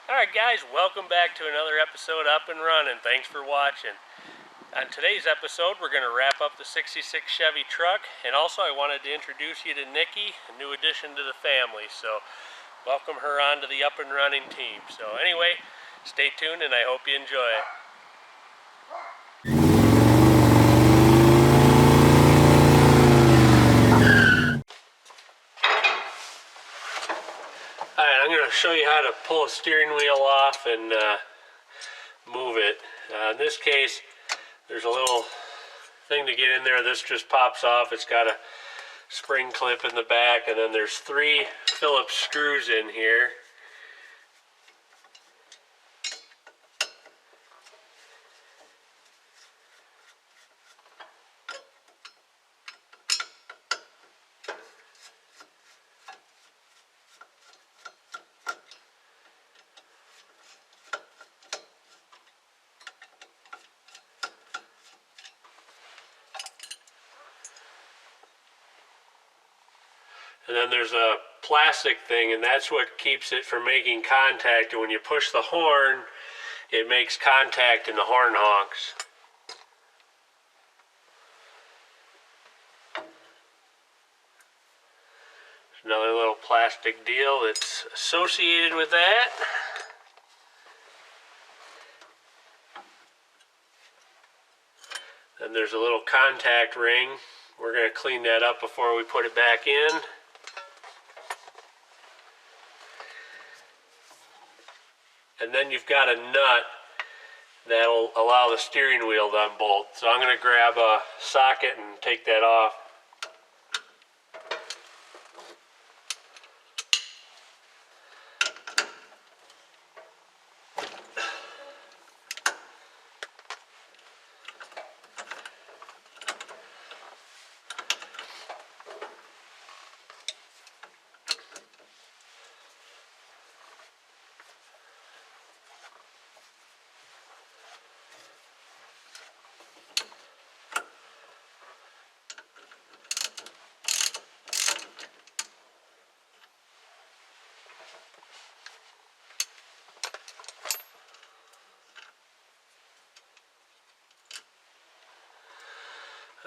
Alright guys, welcome back to another episode Up and Running. Thanks for watching. On today's episode, we're going to wrap up the 66 Chevy truck, and also I wanted to introduce you to Nikki, a new addition to the family. So welcome her onto the Up and Running team. So anyway, stay tuned and I hope you enjoy it. Alright, I'm going to show you how to pull a steering wheel off and move it. In this case, there's a little thing to get in there. This just pops off. It's got a spring clip in the back, and then there's 3 Phillips screws in here. And then there's a plastic thing, and that's what keeps it from making contact. And when you push the horn, it makes contact in the horn honks. There's another little plastic deal that's associated with that. Then there's a little contact ring. We're going to clean that up before we put it back in. And then you've got a nut that'll allow the steering wheel to unbolt. So I'm going to grab a socket and take that off.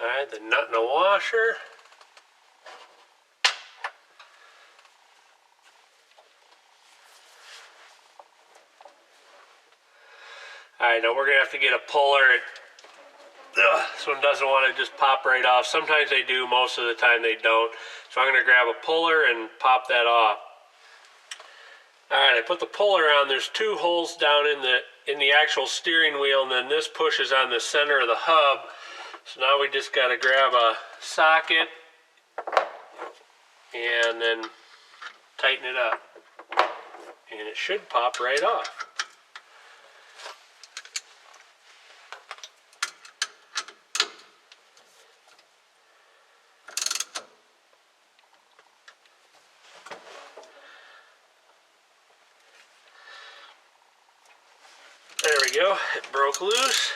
Alright, the nut and the washer. Alright, now we're going to have to get a puller. This one doesn't want to just pop right off. Sometimes they do, most of the time they don't. So I'm going to grab a puller and pop that off. Alright, I put the puller on. There's 2 holes down in the actual steering wheel, and then this pushes on the center of the hub. So now we just got to grab a socket and then tighten it up. And it should pop right off. There we go, it broke loose.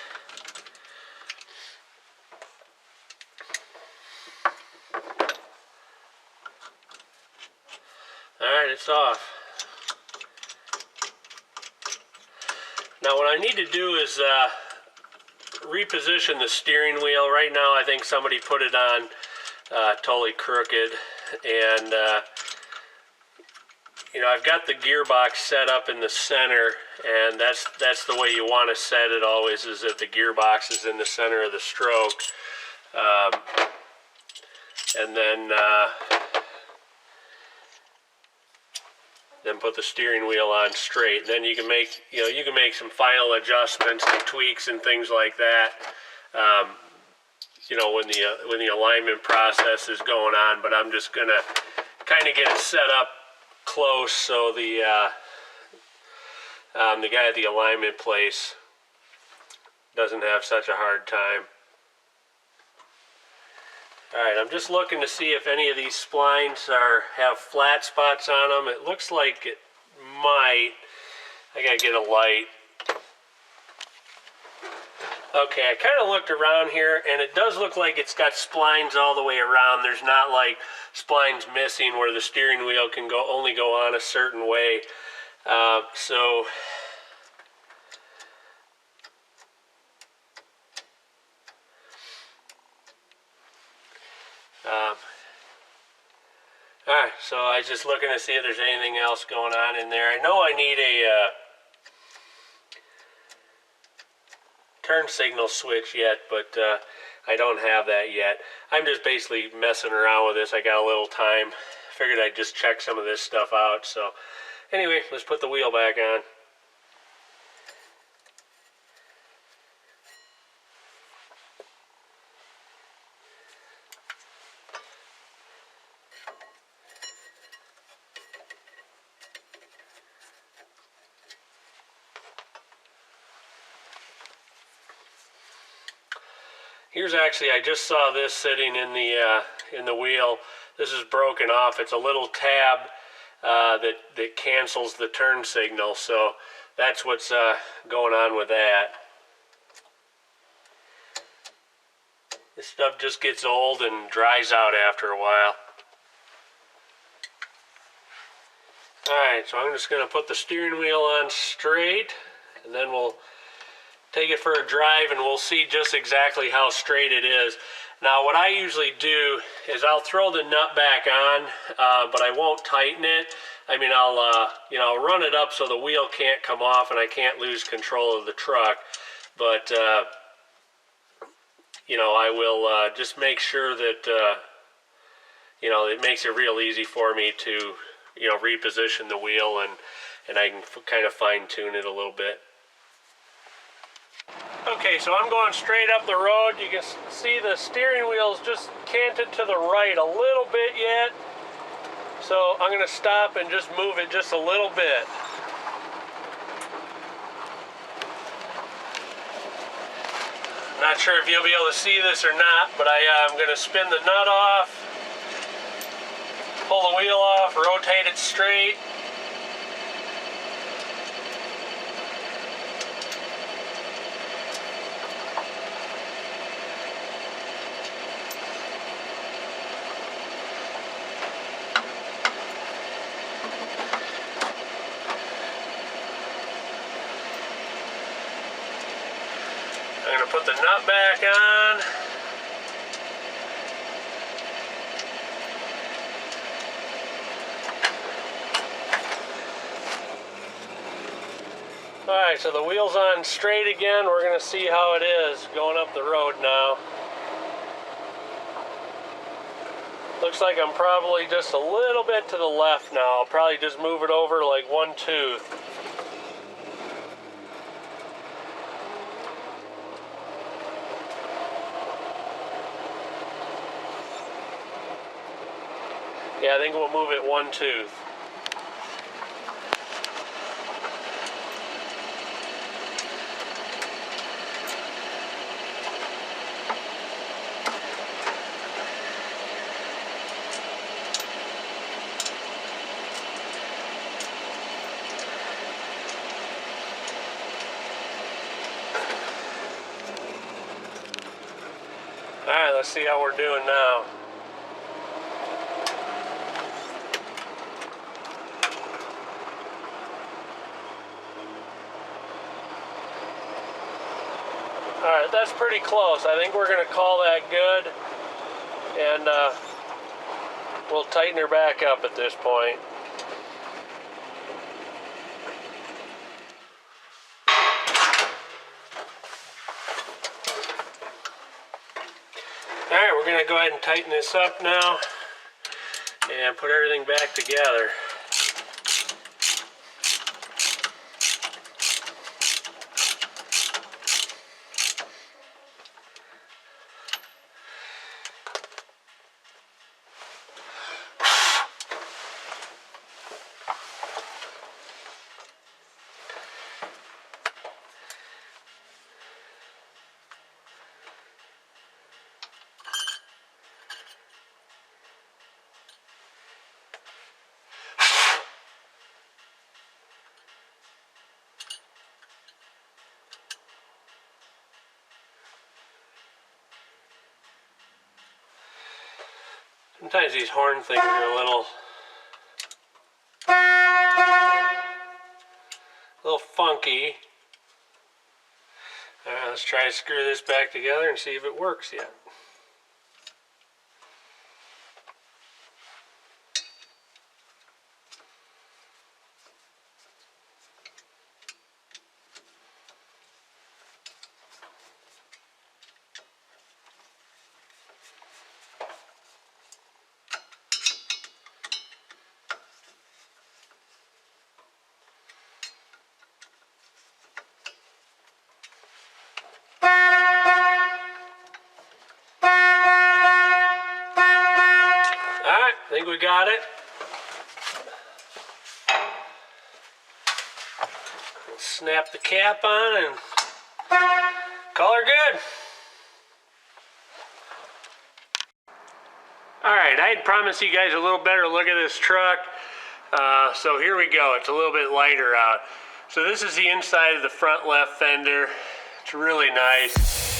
Alright, it's off. Now what I need to do is reposition the steering wheel. Right now I think somebody put it on totally crooked, and you know, I've got the gearbox set up in the center, and that's the way you want to set it always, is that the gearbox is in the center of the stroke. And then put the steering wheel on straight. Then you can make some final adjustments and tweaks and things like that. You know, when the alignment process is going on. But I'm just gonna kind of get it set up close so the guy at the alignment place doesn't have such a hard time. Alright, I'm just looking to see if any of these splines have flat spots on them. It looks like it might. I gotta get a light. Okay, I kind of looked around here, and it does look like it's got splines all the way around. There's not like splines missing where the steering wheel can only go on a certain way. So alright, so I was just looking to see if there's anything else going on in there. I know I need a turn signal switch yet, but I don't have that yet. I'm just basically messing around with this. I got a little time. Figured I'd just check some of this stuff out. So anyway, let's put the wheel back on. Here's actually, I just saw this sitting in the wheel. This is broken off. It's a little tab that cancels the turn signal. So that's what's going on with that. This stuff just gets old and dries out after a while. Alright, so I'm just going to put the steering wheel on straight, and then we'll take it for a drive and we'll see just exactly how straight it is. Now what I usually do is I'll throw the nut back on, but I won't tighten it. I mean, I'll run it up so the wheel can't come off and I can't lose control of the truck. But I will just make sure that it makes it real easy for me to reposition the wheel, and I can kind of fine tune it a little bit. Okay, so I'm going straight up the road. You can see the steering wheel's just canted to the right a little bit yet. So I'm going to stop and just move it just a little bit. Not sure if you'll be able to see this or not, but I'm going to spin the nut off, pull the wheel off, rotate it straight. I'm going to put the nut back on. Alright, so the wheel's on straight again. We're going to see how it is going up the road now. Looks like I'm probably just a little bit to the left now. I'll probably just move it over like one tooth. Yeah, I think we'll move it one tooth. Alright, let's see how we're doing now. Alright, that's pretty close. I think we're going to call that good, and we'll tighten her back up at this point. Alright, we're going to go ahead and tighten this up now and put everything back together. Sometimes these horn things are a little little funky. Let's try to screw this back together and see if it works yet. I think we got it. Snap the cap on and call her good. Alright, I had promised you guys a little better look at this truck. So here we go. It's a little bit lighter out. So this is the inside of the front left fender. It's really nice.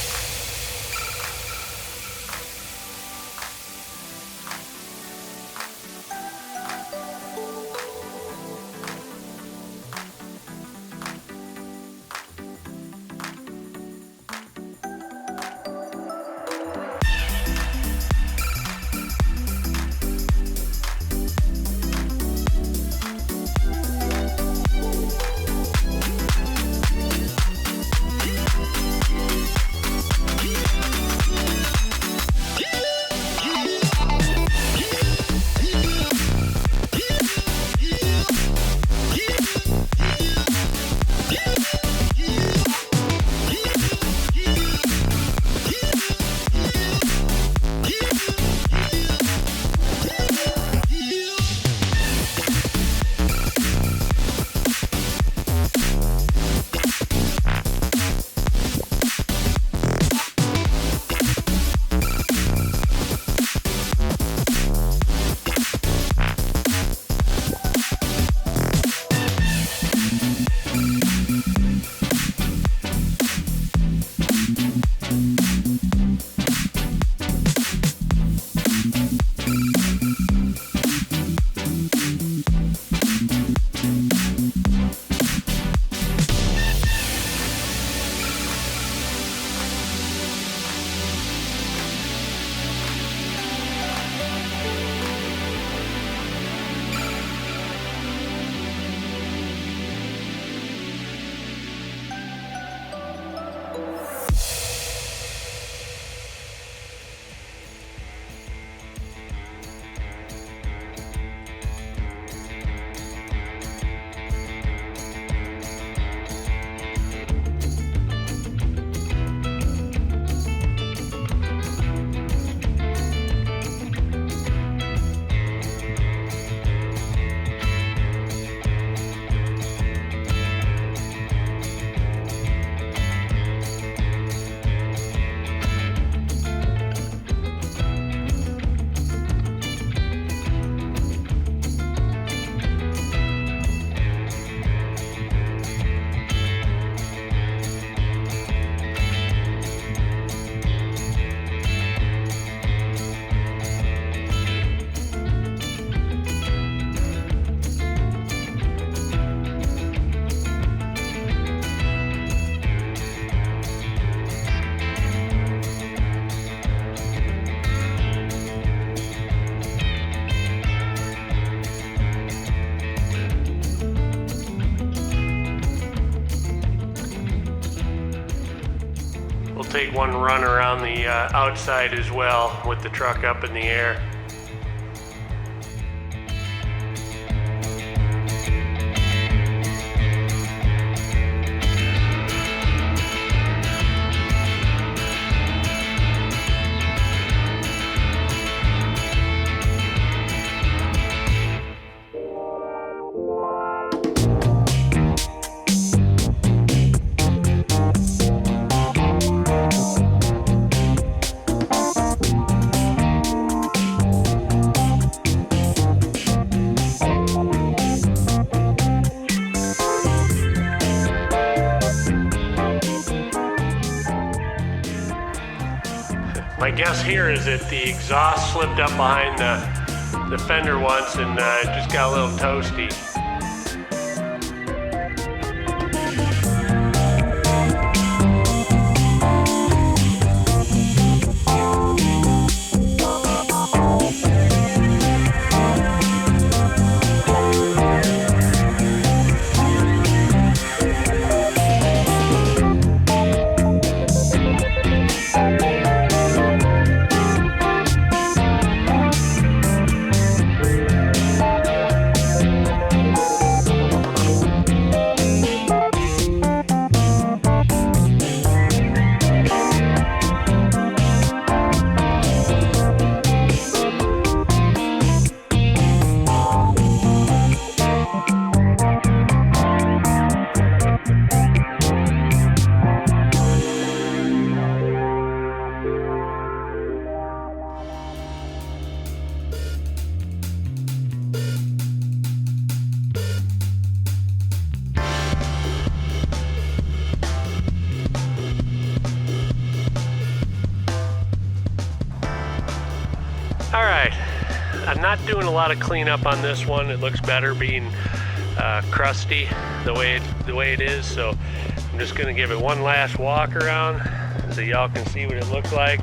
Take one run around the outside as well with the truck up in the air. My guess here is that the exhaust slipped up behind the fender once and just got a little toasty. I'm not doing a lot of cleanup on this one. It looks better being crusty the way it is. So I'm just gonna give it one last walk around so y'all can see what it looks like.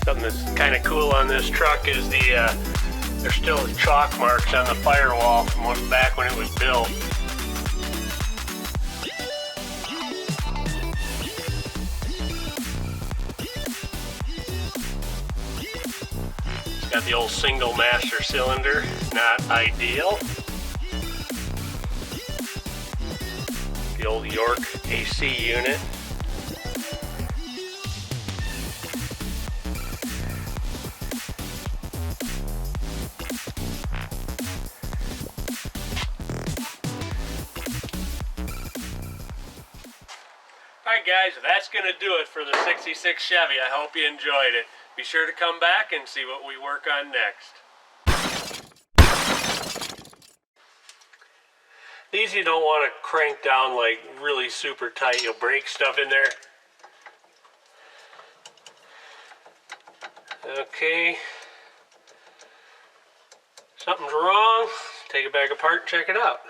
Something that's kind of cool on this truck is there's still chalk marks on the firewall from back when it was built. It's got the old single master cylinder, not ideal. The old York AC unit. Alright guys, that's going to do it for the 66 Chevy. I hope you enjoyed it. Be sure to come back and see what we work on next. These you don't want to crank down like really super tight. You'll break stuff in there. Okay. Something's wrong. Take it back apart and check it out.